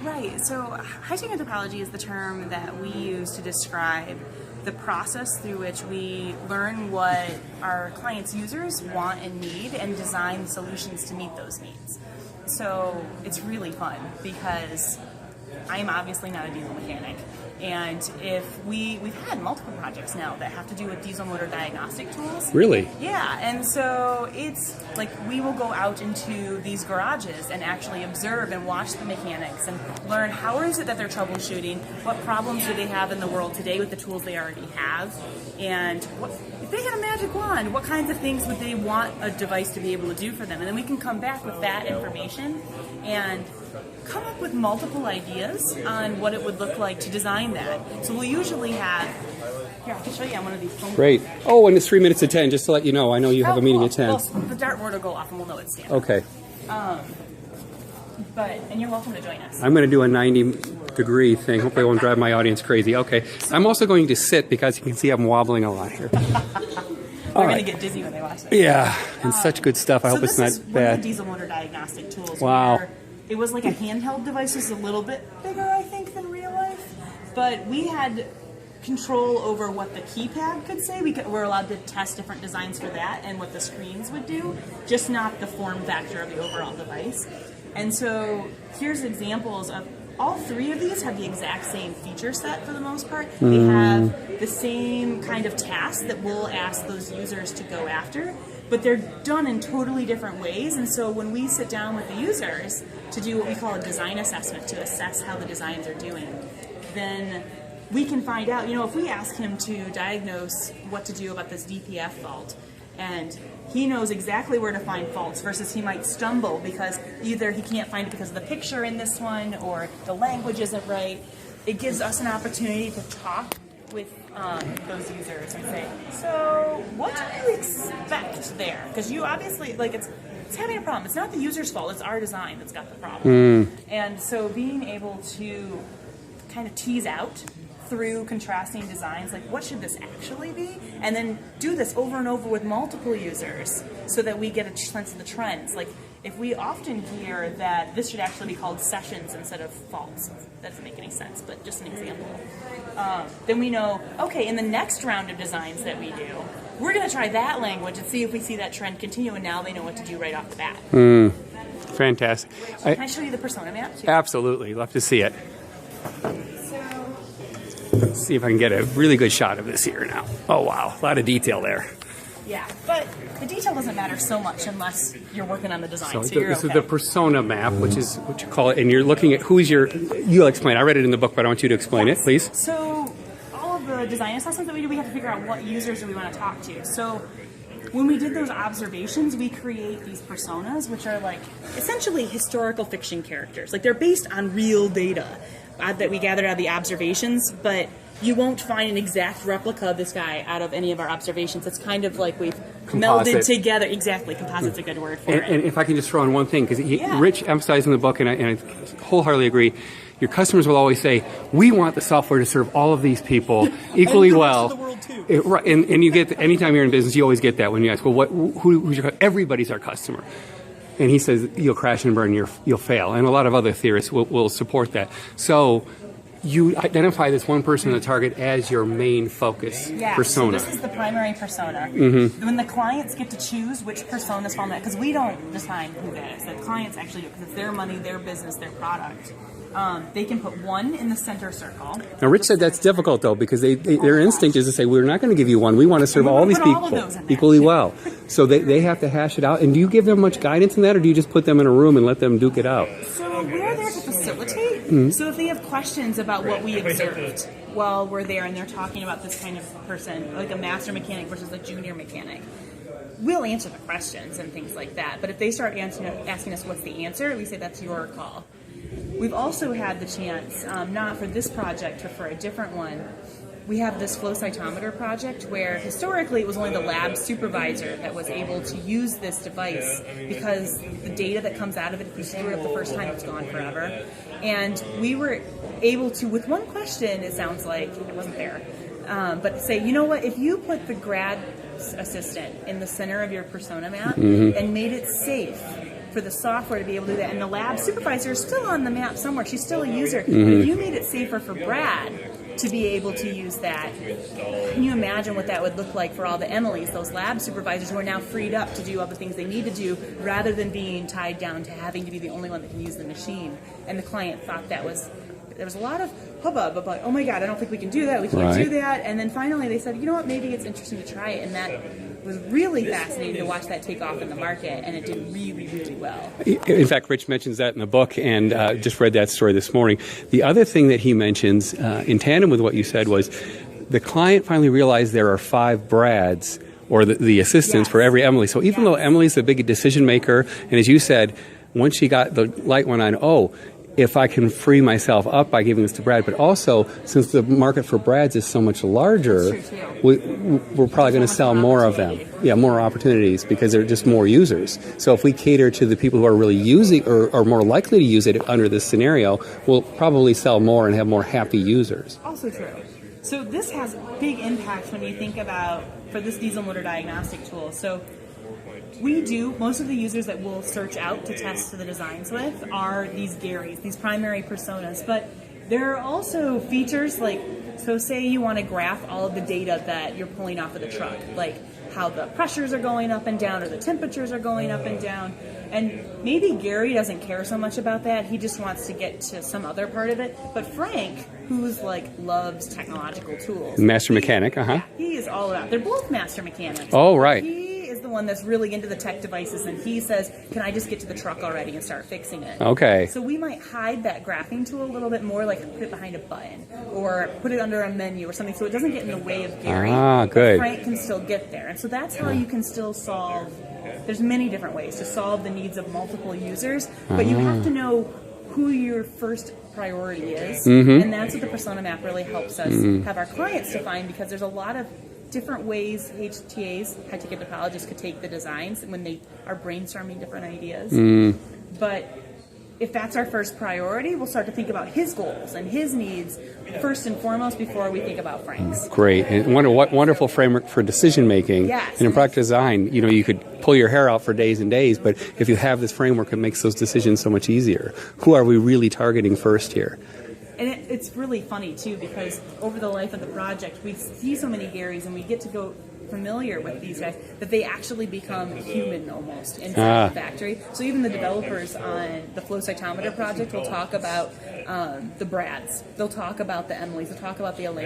Right. So high-tech anthropology is the term that we use to describe the process through which we learn what our clients' users want and need and design solutions to meet those needs. So it's really fun because I'm obviously not a diesel mechanic. And if we've had multiple projects now that have to do with diesel motor diagnostic tools. Really? Yeah, and so it's like we will go out into these garages and actually observe and watch the mechanics and learn how is it that they're troubleshooting, what problems do they have in the world today with the tools they already have, and if they had a magic wand, what kinds of things would they want a device to be able to do for them? And then we can come back with that information and come up with multiple ideas on what it would look like to design that. So we'll usually have, here, I can show you on one of these phone. Great. Oh, and it's 3 minutes to 10, just to let you know. I know you have a meeting at 10. Well, the dartboard will go off and we'll know it's standing. Okay. And you're welcome to join us. I'm going to do a 90-degree thing. Hopefully I won't drive my audience crazy. Okay. I'm also going to sit because you can see I'm wobbling a lot here. They're going to get dizzy when they watch this. Yeah, and such good stuff. I hope it's not One of bad. the diesel motor diagnostic tools. Wow. Where it was like a handheld device. It was a little bit bigger, I think, than real life. But we had control over what the keypad could say. We're allowed to test different designs for that and what the screens would do, just not the form factor of the overall device. And so here's examples of all three of these have the exact same feature set for the most part. They have the same kind of tasks that we'll ask those users to go after, but they're done in totally different ways. And so when we sit down with the users to do what we call a design assessment to assess how the designs are doing, then we can find out, if we ask him to diagnose what to do about this DPF fault, and he knows exactly where to find faults versus he might stumble because either he can't find it because of the picture in this one or the language isn't right. It gives us an opportunity to talk with those users and say, so what do you expect there? Because you obviously, it's having a problem. It's not the user's fault, it's our design that's got the problem. And so being able to kind of tease out through contrasting designs, like what should this actually be, and then do this over and over with multiple users so that we get a sense of the trends. Like if we often hear that this should actually be called sessions instead of faults, that doesn't make any sense, but just an example. Then we know, okay, in the next round of designs that we do, we're going to try that language and see if we see that trend continue, and now they know what to do right off the bat. Fantastic. Can I show you the persona map too? Absolutely. Love to see it. Let's see if I can get a really good shot of this here now. Oh, wow. A lot of detail there. Yeah, but the detail doesn't matter so much unless you're working on the design, so you're this okay. is the persona map, which is what you call it, and you're looking at who's you'll explain. I read it in the book, but I want you to explain it, please. So all of the design assessments that we do, we have to figure out what users do we want to talk to. So when we did those observations, we create these personas, which are like essentially historical fiction characters. Like they're based on real data that we gathered out of the observations, but you won't find an exact replica of this guy out of any of our observations. It's kind of like we've melded together. Exactly, composite's a good word for it. And if I can just throw in one thing, because Rich emphasized in the book, and I wholeheartedly agree, your customers will always say, we want the software to serve all of these people equally well. The world too. Right, and you get, anytime you're in business, you always get that when you ask, well, who's your, everybody's our customer. And he says, you'll crash and burn, you'll fail. And a lot of other theorists will support that. So you identify this one person in the target as your main focus persona. So this is the primary persona. When the clients get to choose which personas fall in that, because we don't decide who that is. The clients actually do, because it's their money, their business, their product. They can put one in the center circle. Now, Rich said that's difficult, though, because their instinct is to say, we're not going to give you one. We want to serve all these people equally well. So they have to hash it out. And do you give them much guidance in that, or do you just put them in a room and let them duke it out? So we're there to facilitate. So if they have questions about what we observed while we're there and they're talking about this kind of person, like a master mechanic versus a junior mechanic, we'll answer the questions and things like that. But if they start asking us what's the answer, we say that's your call. We've also had the chance, not for this project, but for a different one, we have this flow cytometer project where historically it was only the lab supervisor that was able to use this device because the data that comes out of it, if you screw it up the first time, it's gone forever. And we were able to, with one question, it sounds like, it wasn't there, but say, you know what, if you put the grad assistant in the center of your persona map and made it safe for the software to be able to do that. And the lab supervisor is still on the map somewhere. She's still a user. But if you made it safer for Brad to be able to use that, can you imagine what that would look like for all the Emilys, those lab supervisors who are now freed up to do all the things they need to do rather than being tied down to having to be the only one that can use the machine? And the client thought there was a lot of hubbub about, oh my God, I don't think we can do that, we can't do that. And then finally they said, you know what, maybe it's interesting to try it. And that was really fascinating to watch that take off in the market, and it did really, really well. In fact, Rich mentions that in the book, and just read that story this morning. The other thing that he mentions in tandem with what you said was the client finally realized there are 5 Brads, or the assistants, for every Emily. So even though Emily's the big decision maker, and as you said, once she got the light went on, if I can free myself up by giving this to Brad, but also since the market for Brads is so much larger, we're probably going to sell more of them. Yeah, more opportunities because there are just more users. So if we cater to the people who are really using or are more likely to use it under this scenario, we'll probably sell more and have more happy users. Also true. So this has big impacts when you think about, for this diesel motor diagnostic tool. So most of the users that we'll search out to test the designs with are these Garys, these primary personas. But there are also features like, so say you want to graph all of the data that you're pulling off of the truck, like how the pressures are going up and down or the temperatures are going up and down. And maybe Gary doesn't care so much about that. He just wants to get to some other part of it. But Frank, who's loves technological tools. Master mechanic, he is all about. They're both master mechanics. Oh, right. He is the one that's really into the tech devices, and he says, can I just get to the truck already and start fixing it? Okay. So we might hide that graphing tool a little bit more, like put it behind a button or put it under a menu or something so it doesn't get in the way of Gary. Good. But Frank can still get there. And so that's how you can still solve. There's many different ways to solve the needs of multiple users, but you have to know who your first priority is, and that's what the persona map really helps us have our clients define, because there's a lot of different ways HTAs, high-tech anthropologists, could take the designs when they are brainstorming different ideas. But if that's our first priority, we'll start to think about his goals and his needs first and foremost before we think about Frank's. Great. And what wonderful framework for decision making. Yes. And in product design, you could pull your hair out for days and days, but if you have this framework, it makes those decisions so much easier. Who are we really targeting first here? And it's really funny, too, because over the life of the project, we see so many Garys, and we get to go familiar with these guys that they actually become human almost inside the factory. So even the developers on the flow cytometer project will talk about the Brads. They'll talk about the Emilys. They'll talk about the Elaine.